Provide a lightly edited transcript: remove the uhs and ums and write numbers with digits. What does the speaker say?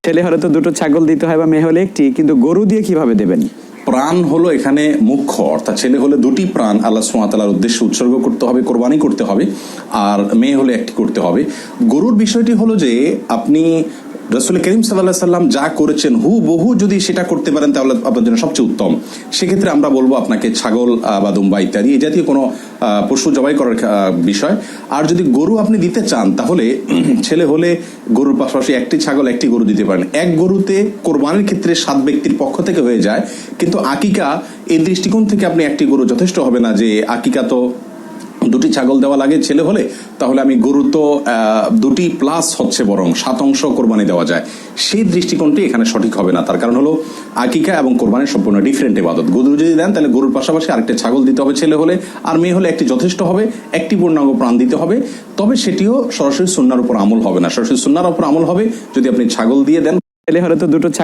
ছেলে হলে তো দুটো ছাগল দিতে হয় বা মেয়ে হলে একটি, কিন্তু গরু দিয়ে কিভাবে দেবেন? প্রাণ হলো এখানে মুখ্য, অর্থাৎ ছেলে হলে দুটি প্রাণ আল্লাহ সুবহানাহু ওয়া তাআলার উদ্দেশ্যে উৎসর্গ করতে হবে, কোরবানি করতে হবে, আর মেয়ে হলে একটি করতে হবে। গরুর বিষয়টি হলো যে আপনি রাসূল করিম সাল্লাল্লাহু আলাইহি সাল্লাম যা করেছেন হুবহু যদি সেটা করতে পারেন তাহলে আপনার জন্য সবচেয়ে উত্তম। সেক্ষেত্রে আমরা বলবো আপনাকে ছাগল বা দুম্বা ইত্যাদি এই জাতীয় কোনো পশু জবাই করার বিষয়। আর যদি গরু আপনি দিতে চান তাহলে ছেলে হলে গরুর পাশাপাশি একটি ছাগল একটি গরু দিতে পারেন। এক গরুতে কোরবানির ক্ষেত্রে 7 ব্যক্তির পক্ষ থেকে হয়ে যায়, কিন্তু আকিকা এই দৃষ্টিকোণ থেকে আপনি একটি গরু যথেষ্ট হবে না যে আকিকা তো দুটি ছাগল দেওয়া লাগে ছেলে হলে, তাহলে আমি গরু তো দুটি প্লাস হচ্ছে বরং 7 অংশ কোরবানি দেওয়া যায়, সেই দৃষ্টিকোণটি এখানে সঠিক হবে না। তার কারণ হলো আকিকা এবং কোরবানি সম্পূর্ণ ডিফারেন্ট ইবাদত। গরু যদি দেন তাহলে গরুর পাশাপাশি আরেকটা ছাগল দিতে হবে ছেলে হলে, আর মেয়ে হলে একটি যথেষ্ট হবে, একটি পূর্ণাঙ্গ প্রাণ দিতে হবে। তবে সেটিও সরাসরি সুন্নাহর উপর আমল হবে না, সরাসরি সুন্নাহর উপর আমল হবে যদি আপনি ছাগল দিয়ে দেন। ছেলে হলে তো দুটো ছাগল